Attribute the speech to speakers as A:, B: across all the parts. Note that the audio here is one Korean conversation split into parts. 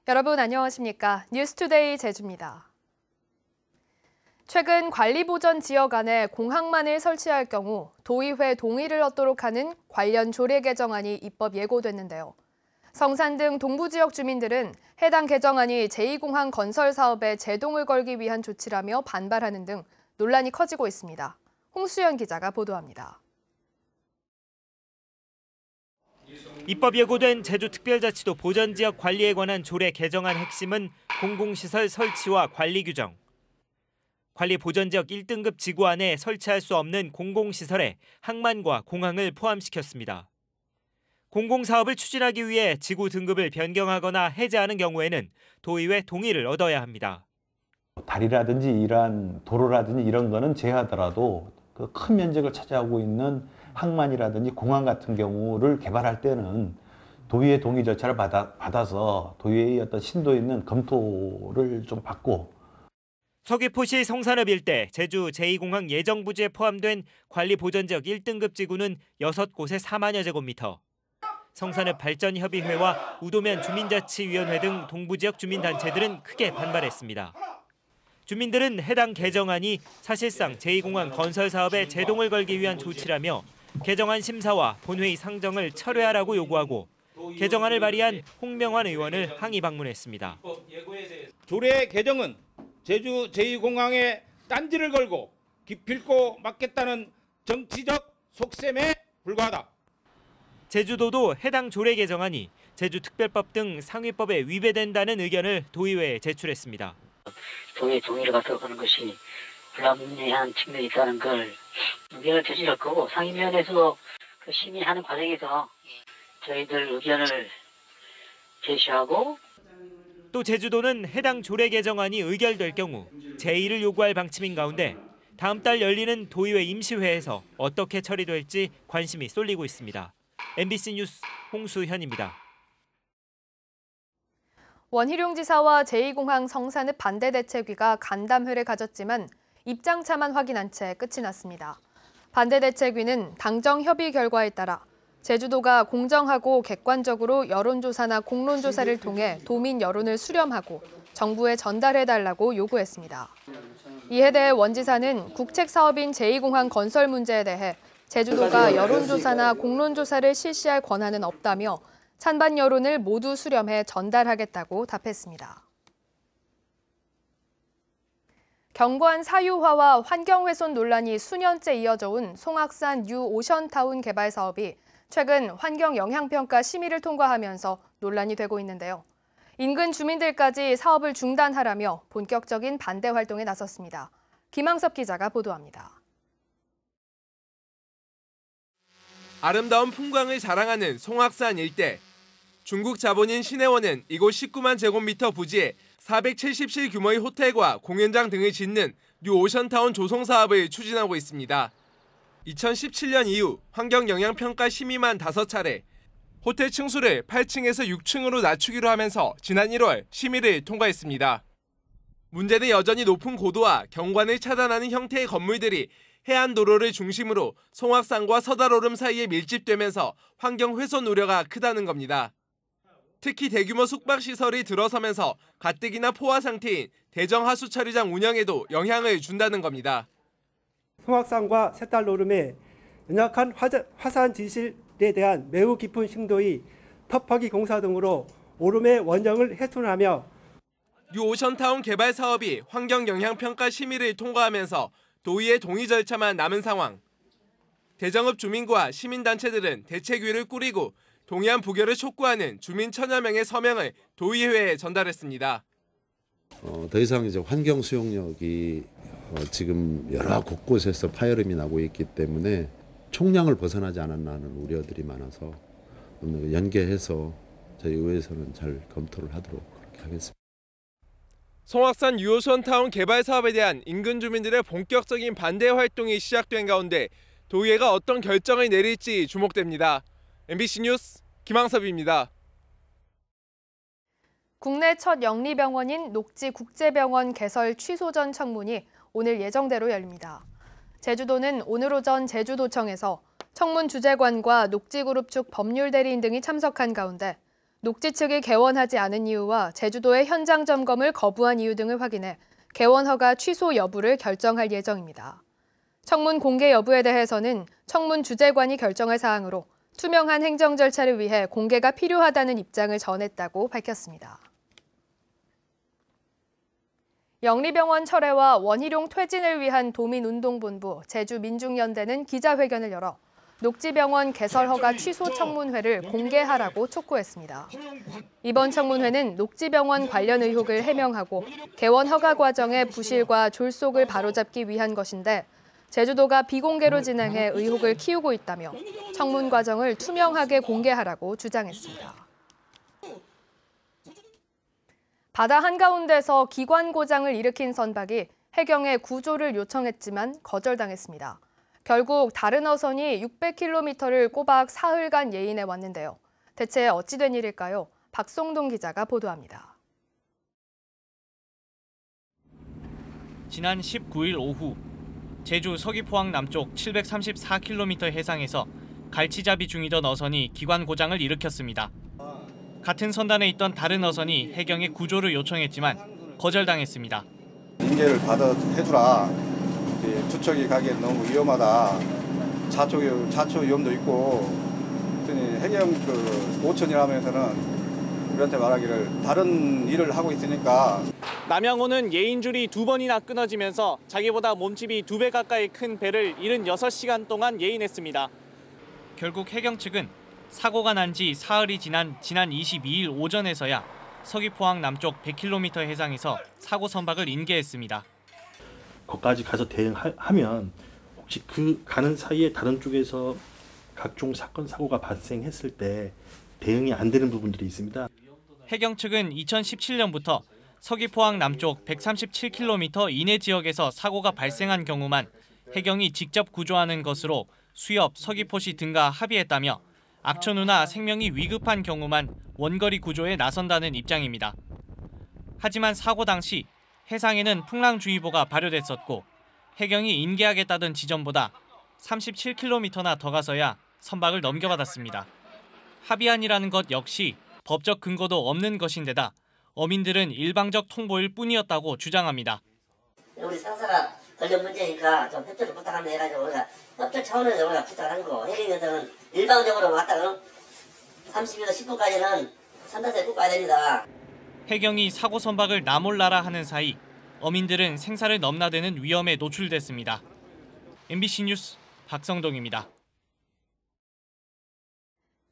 A: 여러분 안녕하십니까? 뉴스투데이 제주입니다. 최근 관리보전 지역 안에 공항만을 설치할 경우 도의회 동의를 얻도록 하는 관련 조례 개정안이 입법 예고됐는데요. 성산 등 동부지역 주민들은 해당 개정안이 제2공항 건설 사업에 제동을 걸기 위한 조치라며 반발하는 등 논란이 커지고 있습니다. 홍수연 기자가 보도합니다.
B: 입법 예고된 제주특별자치도 보전지역 관리에 관한 조례 개정안 핵심은 공공시설 설치와 관리 규정. 관리 보전지역 1등급 지구 안에 설치할 수 없는 공공시설에 항만과 공항을 포함시켰습니다. 공공사업을 추진하기 위해 지구 등급을 변경하거나 해제하는 경우에는 도의회 동의를 얻어야 합니다.
C: 다리라든지 이러한 도로라든지 이런 거는 제하더라도 그 큰 면적을 차지하고 있는 항만이라든지 공항 같은 경우를 개발할 때는 도의회 동의 절차를 받아서 도의회의 어떤 심도 있는 검토를 좀 받고.
B: 서귀포시 성산읍 일대 제주 제2공항 예정부지에 포함된 관리보전지역 1등급 지구는 6곳에 4만여 제곱미터. 성산읍 발전협의회와 우도면 주민자치위원회 등 동부지역 주민단체들은 크게 반발했습니다. 주민들은 해당 개정안이 사실상 제2공항 건설 사업에 제동을 걸기 위한 조치라며 개정안 심사와 본회의 상정을 철회하라고 요구하고 개정안을 발의한 홍명환 의원을 항의 방문했습니다.
D: 조례 개정은 제주 제2공항에 딴지를 걸고 기필코 막겠다는 정치적 속셈에 불과하다.
B: 제주도도 해당 조례 개정안이 제주특별법 등 상위법에 위배된다는 의견을 도의회에 제출했습니다.
E: 동의를 갖도록 하는 것이 불합리한 측면이 있다는 걸 의견을 제시할 거고 상임위원회에서 그 심의하는 과정에서 저희들 의견을 제시하고
B: 또 제주도는 해당 조례 개정안이 의결될 경우 제의를 요구할 방침인 가운데 다음 달 열리는 도의회 임시회에서 어떻게 처리될지 관심이 쏠리고 있습니다. MBC 뉴스 홍수현입니다.
A: 원희룡 지사와 제2공항 성산읍 반대대책위가 간담회를 가졌지만 입장차만 확인한 채 끝이 났습니다. 반대대책위는 당정 협의 결과에 따라 제주도가 공정하고 객관적으로 여론조사나 공론조사를 통해 도민 여론을 수렴하고 정부에 전달해달라고 요구했습니다. 이에 대해 원 지사는 국책사업인 제2공항 건설 문제에 대해 제주도가 여론조사나 공론조사를 실시할 권한은 없다며 찬반 여론을 모두 수렴해 전달하겠다고 답했습니다. 경관 사유화와 환경훼손 논란이 수년째 이어져 온 송악산 뉴 오션타운 개발 사업이 최근 환경영향평가 심의를 통과하면서 논란이 되고 있는데요. 인근 주민들까지 사업을 중단하라며 본격적인 반대 활동에 나섰습니다. 김항섭 기자가 보도합니다.
F: 아름다운 풍광을 자랑하는 송악산 일대. 중국 자본인 신해원은 이곳 19만 제곱미터 부지에 470실 규모의 호텔과 공연장 등을 짓는 뉴 오션타운 조성 사업을 추진하고 있습니다. 2017년 이후 환경영향평가 심의만 5차례, 호텔 층수를 8층에서 6층으로 낮추기로 하면서 지난 1월 심의를 통과했습니다. 문제는 여전히 높은 고도와 경관을 차단하는 형태의 건물들이 해안도로를 중심으로 송악산과 서달오름 사이에 밀집되면서 환경훼손 우려가 크다는 겁니다. 특히 대규모 숙박시설이 들어서면서 가뜩이나 포화 상태인 대정하수처리장 운영에도 영향을 준다는 겁니다.
G: 송악산과 새달오름의 연약한 화산 지실에 대한 매우 깊은 심도의 터프기 공사 등으로 오름의 원형을 훼손하며
F: 뉴 오션타운 개발 사업이 환경영향평가 심의를 통과하면서 도의회 동의 절차만 남은 상황. 대정읍 주민과 시민단체들은 대책위를 꾸리고 동의안 부결을 촉구하는 주민 1000여 명의 서명을 도의회에 전달했습니다.
H: 더 이상 이제 환경 수용력이 지금 여러 곳곳에서 파열음이 나고 있기 때문에 총량을 벗어나지 않았나는 우려들이 많아서 연계해서 저희 의회에서는 잘 검토를 하도록 그렇게 하겠습니다.
F: 송악산 뉴 오션타운 개발 사업에 대한 인근 주민들의 본격적인 반대 활동이 시작된 가운데 도의회가 어떤 결정을 내릴지 주목됩니다. MBC 뉴스 김항섭입니다.
A: 국내 첫 영리병원인 녹지국제병원 개설 취소 전 청문이 오늘 예정대로 열립니다. 제주도는 오늘 오전 제주도청에서 청문 주재관과 녹지그룹 측 법률 대리인 등이 참석한 가운데 녹지 측이 개원하지 않은 이유와 제주도의 현장 점검을 거부한 이유 등을 확인해 개원 허가 취소 여부를 결정할 예정입니다. 청문 공개 여부에 대해서는 청문 주재관이 결정할 사항으로 투명한 행정 절차를 위해 공개가 필요하다는 입장을 전했다고 밝혔습니다. 영리병원 철회와 원희룡 퇴진을 위한 도민운동본부 제주민중연대는 기자회견을 열어 녹지병원 개설 허가 취소 청문회를 공개하라고 촉구했습니다. 이번 청문회는 녹지병원 관련 의혹을 해명하고 개원 허가 과정의 부실과 졸속을 바로잡기 위한 것인데 제주도가 비공개로 진행해 의혹을 키우고 있다며 청문 과정을 투명하게 공개하라고 주장했습니다. 바다 한가운데서 기관 고장을 일으킨 선박이 해경에 구조를 요청했지만 거절당했습니다. 결국 다른 어선이 600km를 꼬박 사흘간 예인해 왔는데요. 대체 어찌된 일일까요? 박송동 기자가 보도합니다.
B: 지난 19일 오후 제주 서귀포항 남쪽 734km 해상에서 갈치잡이 중이던 어선이 기관 고장을 일으켰습니다. 같은 선단에 있던 다른 어선이 해경에 구조를 요청했지만 거절당했습니다.
I: 인계를 받아 해주라. 투척이 가기엔 너무 위험하다. 자초 위험도 있고. 그랬더니 해경 오천이라면서는 우리한테 말하기를 다른 일을 하고 있으니까.
J: 남양호는 예인줄이 2번이나 끊어지면서 자기보다 몸집이 2배 가까이 큰 배를 76시간 동안 예인했습니다.
B: 결국 해경 측은 사고가 난 지 사흘이 지난 22일 오전에서야 서귀포항 남쪽 100km 해상에서 사고 선박을 인계했습니다.
K: 거기까지 가서 대응하면 혹시 그 가는 사이에 다른 쪽에서 각종 사건, 사고가 발생했을 때 대응이 안 되는 부분들이 있습니다.
B: 해경 측은 2017년부터 서귀포항 남쪽 137km 이내 지역에서 사고가 발생한 경우만 해경이 직접 구조하는 것으로 수협, 서귀포시 등과 합의했다며 악천후나 생명이 위급한 경우만 원거리 구조에 나선다는 입장입니다. 하지만 사고 당시 해상에는 풍랑주의보가 발효됐었고 해경이 인계하겠다던 지점보다 37km나 더 가서야 선박을 넘겨받았습니다. 합의안이라는 것 역시 법적 근거도 없는 것인데다 어민들은 일방적 통보일 뿐이었다고 주장합니다.
E: 우리 상사가 걸린 문제니까 좀 협조를 부탁한다 해가지고 우리가 협조 차원에서 우리가 부탁한 거고 해경에서는 일방적으로 왔다가 30에서 10분까지는 산다세 꼭 가야 됩니다.
B: 해경이 사고 선박을 나몰라라 하는 사이 어민들은 생사를 넘나드는 위험에 노출됐습니다. MBC 뉴스 박성동입니다.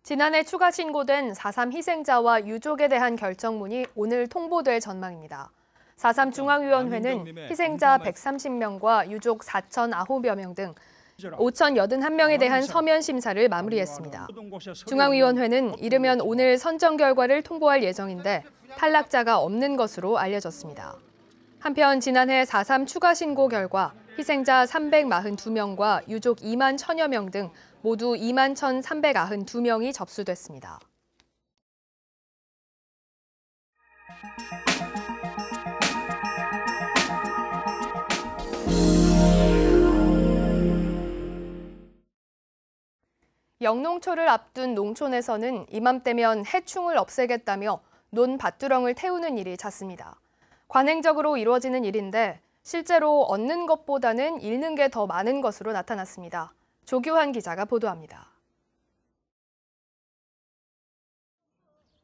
A: 지난해 추가 신고된 4.3 희생자와 유족에 대한 결정문이 오늘 통보될 전망입니다. 4.3 중앙위원회는 희생자 130명과 유족 4,009여 명 등 5,081명에 대한 서면 심사를 마무리했습니다. 중앙위원회는 이르면 오늘 선정 결과를 통보할 예정인데 탈락자가 없는 것으로 알려졌습니다. 한편 지난해 4.3 추가 신고 결과 희생자 342명과 유족 2만 1,000여 명 등 모두 2만 1,392명이 접수됐습니다. 영농초를 앞둔 농촌에서는 이맘때면 해충을 없애겠다며 논 밭두렁을 태우는 일이 잦습니다. 관행적으로 이루어지는 일인데 실제로 얻는 것보다는 잃는 게 더 많은 것으로 나타났습니다. 조규환 기자가 보도합니다.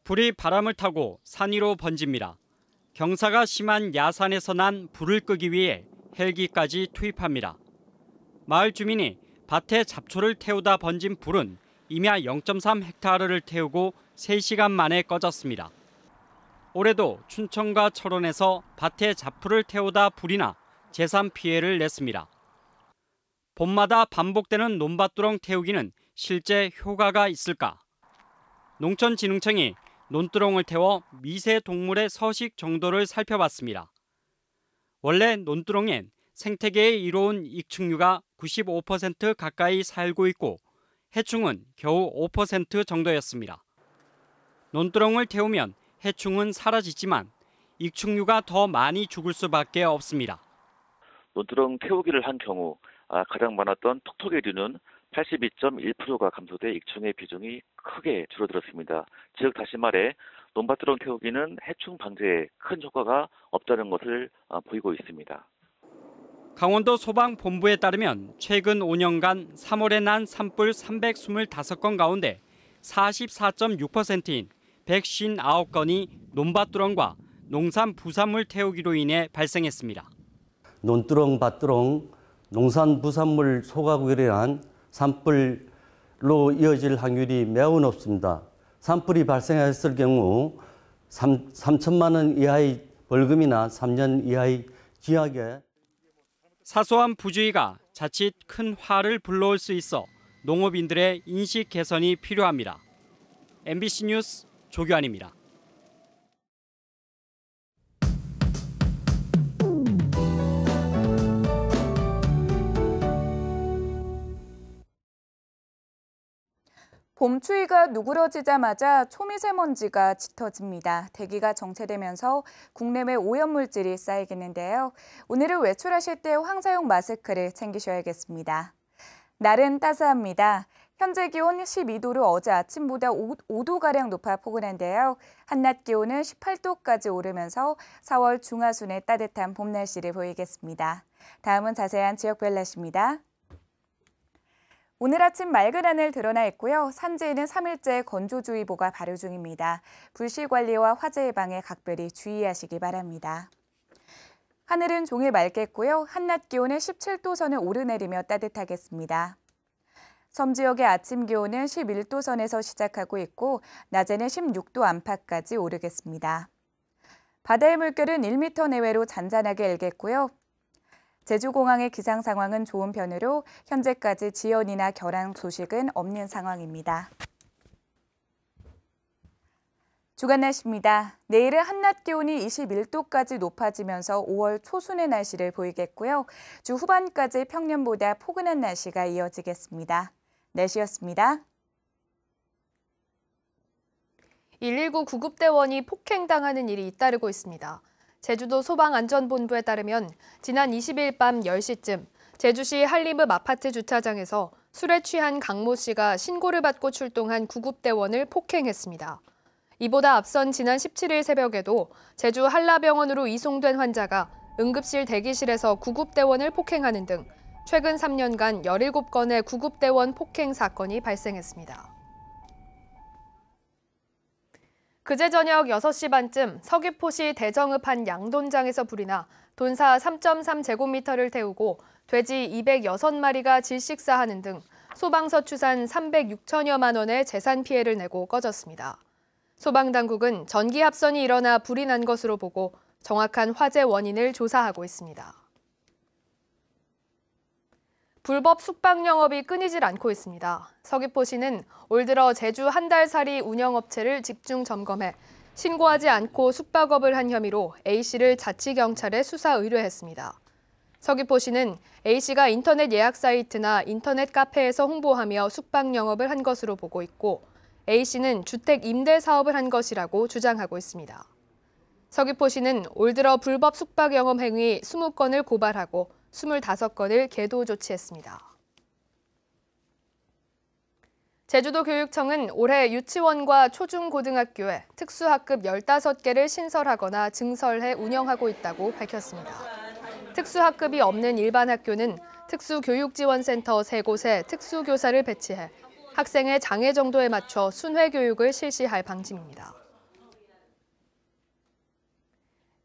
L: 불이 바람을 타고 산 위로 번집니다. 경사가 심한 야산에서 난 불을 끄기 위해 헬기까지 투입합니다. 마을 주민이 밭에 잡초를 태우다 번진 불은 임야 0.3헥타르를 태우고 3시간 만에 꺼졌습니다. 올해도 춘천과 철원에서 밭에 잡초를 태우다 불이 나 재산 피해를 냈습니다. 봄마다 반복되는 논밭두렁 태우기는 실제 효과가 있을까? 농촌진흥청이 논두렁을 태워 미세 동물의 서식 정도를 살펴봤습니다. 원래 논두렁엔 생태계에 이로운 익충류가 95% 가까이 살고 있고 해충은 겨우 5% 정도였습니다. 논두렁을 태우면 해충은 사라지지만 익충류가 더 많이 죽을 수밖에 없습니다.
M: 논두렁 태우기를 한 경우 가장 많았던 톡톡이류는 82.1%가 감소돼 익충의 비중이 크게 줄어들었습니다. 즉 다시 말해 논밭드론 태우기는 해충 방제에 큰 효과가 없다는 것을 보이고 있습니다.
L: 강원도 소방본부에 따르면 최근 5년간 3월에 난 산불 325건 가운데 44.6%인 159건이 논밭드론과 농산 부산물 태우기로 인해 발생했습니다.
N: 논두렁, 밭두렁, 농산 부산물 소각으로 인한 산불로 이어질 확률이 매우 높습니다. 산불이 발생했을 경우 3천만 원 이하의 벌금이나 3년 이하의 징역에
L: 사소한 부주의가 자칫 큰 화를 불러올 수 있어 농업인들의 인식 개선이 필요합니다. MBC 뉴스 조규환입니다.
O: 봄 추위가 누그러지자마자 초미세먼지가 짙어집니다. 대기가 정체되면서 국내외 오염물질이 쌓이겠는데요. 오늘은 외출하실 때 황사용 마스크를 챙기셔야겠습니다. 날은 따스합니다. 현재 기온 12도로 어제 아침보다 5도가량 높아 포근한데요. 한낮 기온은 18도까지 오르면서 4월 중하순의 따뜻한 봄 날씨를 보이겠습니다. 다음은 자세한 지역별 날씨입니다. 오늘 아침 맑은 하늘 드러나 있고요. 산지에는 3일째 건조주의보가 발효 중입니다. 불씨 관리와 화재 예방에 각별히 주의하시기 바랍니다. 하늘은 종일 맑겠고요. 한낮 기온은 17도 선을 오르내리며 따뜻하겠습니다. 섬 지역의 아침 기온은 11도 선에서 시작하고 있고 낮에는 16도 안팎까지 오르겠습니다. 바다의 물결은 1m 내외로 잔잔하게 일겠고요. 제주공항의 기상 상황은 좋은 편으로 현재까지 지연이나 결항 소식은 없는 상황입니다. 주간 날씨입니다. 내일은 한낮 기온이 21도까지 높아지면서 5월 초순의 날씨를 보이겠고요. 주 후반까지 평년보다 포근한 날씨가 이어지겠습니다. 날씨였습니다.
A: 119 구급대원이 폭행당하는 일이 잇따르고 있습니다. 제주도 소방안전본부에 따르면 지난 20일 밤 10시쯤 제주시 한림읍 아파트 주차장에서 술에 취한 강모 씨가 신고를 받고 출동한 구급대원을 폭행했습니다. 이보다 앞선 지난 17일 새벽에도 제주 한라병원으로 이송된 환자가 응급실 대기실에서 구급대원을 폭행하는 등 최근 3년간 17건의 구급대원 폭행 사건이 발생했습니다. 그제 저녁 6시 반쯤 서귀포시 대정읍 한 양돈장에서 불이 나 돈사 3.3제곱미터를 태우고 돼지 206마리가 질식사하는 등 소방서 추산 306천여만 원의 재산 피해를 내고 꺼졌습니다. 소방당국은 전기 합선이 일어나 불이 난 것으로 보고 정확한 화재 원인을 조사하고 있습니다. 불법 숙박 영업이 끊이질 않고 있습니다. 서귀포시는 올 들어 제주 한 달살이 운영업체를 집중 점검해 신고하지 않고 숙박업을 한 혐의로 A씨를 자치경찰에 수사 의뢰했습니다. 서귀포시는 A씨가 인터넷 예약 사이트나 인터넷 카페에서 홍보하며 숙박 영업을 한 것으로 보고 있고 A씨는 주택 임대 사업을 한 것이라고 주장하고 있습니다. 서귀포시는 올 들어 불법 숙박 영업 행위 20건을 고발하고 25건을 계도 조치했습니다. 제주도교육청은 올해 유치원과 초중고등학교에 특수학급 15개를 신설하거나 증설해 운영하고 있다고 밝혔습니다. 특수학급이 없는 일반 학교는 특수교육지원센터 3곳에 특수교사를 배치해 학생의 장애 정도에 맞춰 순회 교육을 실시할 방침입니다.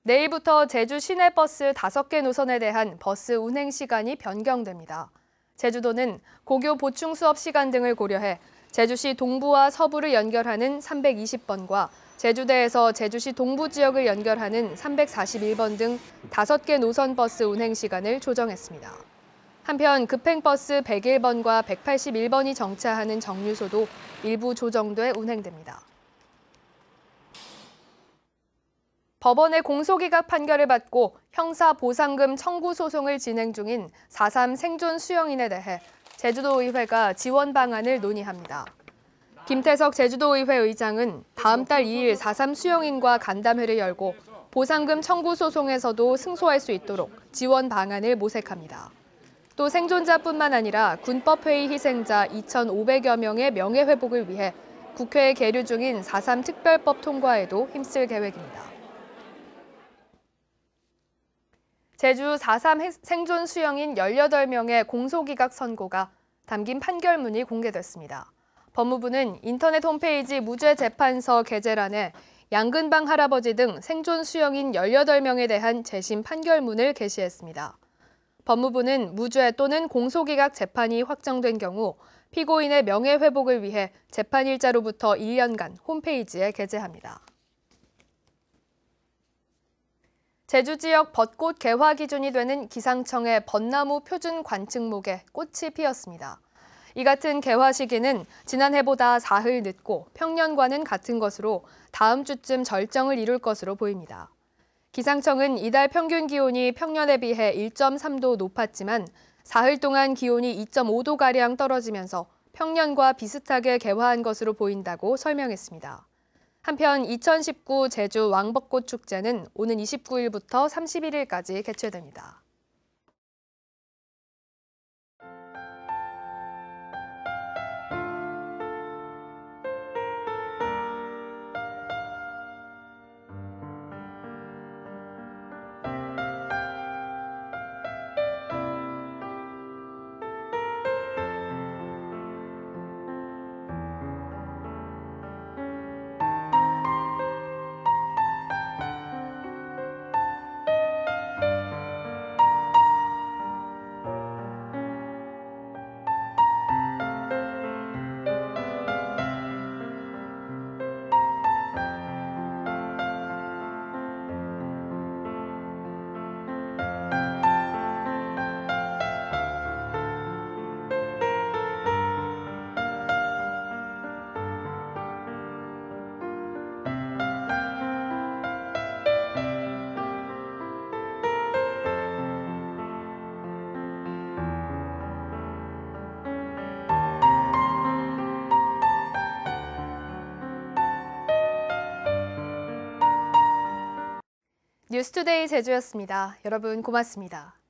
A: 내일부터 제주 시내버스 5개 노선에 대한 버스 운행 시간이 변경됩니다. 제주도는 고교 보충 수업 시간 등을 고려해 제주시 동부와 서부를 연결하는 320번과 제주대에서 제주시 동부 지역을 연결하는 341번 등 5개 노선 버스 운행 시간을 조정했습니다. 한편 급행버스 101번과 181번이 정차하는 정류소도 일부 조정돼 운행됩니다. 법원의 공소기각 판결을 받고 형사보상금 청구 소송을 진행 중인 4.3 생존 수영인에 대해 제주도의회가 지원 방안을 논의합니다. 김태석 제주도의회 의장은 다음 달 2일 4.3 수영인과 간담회를 열고 보상금 청구 소송에서도 승소할 수 있도록 지원 방안을 모색합니다. 또 생존자뿐만 아니라 군법회의 희생자 2,500여 명의 명예회복을 위해 국회에 계류 중인 4.3 특별법 통과에도 힘쓸 계획입니다. 제주 4.3 생존 수영인 18명의 공소기각 선고가 담긴 판결문이 공개됐습니다. 법무부는 인터넷 홈페이지 무죄재판서 게재란에 양근방 할아버지 등 생존 수영인 18명에 대한 재심 판결문을 게시했습니다. 법무부는 무죄 또는 공소기각 재판이 확정된 경우 피고인의 명예회복을 위해 재판일자로부터 1년간 홈페이지에 게재합니다. 제주 지역 벚꽃 개화 기준이 되는 기상청의 벚나무 표준 관측목에 꽃이 피었습니다. 이 같은 개화 시기는 지난해보다 사흘 늦고 평년과는 같은 것으로 다음 주쯤 절정을 이룰 것으로 보입니다. 기상청은 이달 평균 기온이 평년에 비해 1.3도 높았지만 사흘 동안 기온이 2.5도가량 떨어지면서 평년과 비슷하게 개화한 것으로 보인다고 설명했습니다. 한편 2019 제주 왕벚꽃 축제는 오는 29일부터 31일까지 개최됩니다. 뉴스투데이 제주였습니다. 여러분 고맙습니다.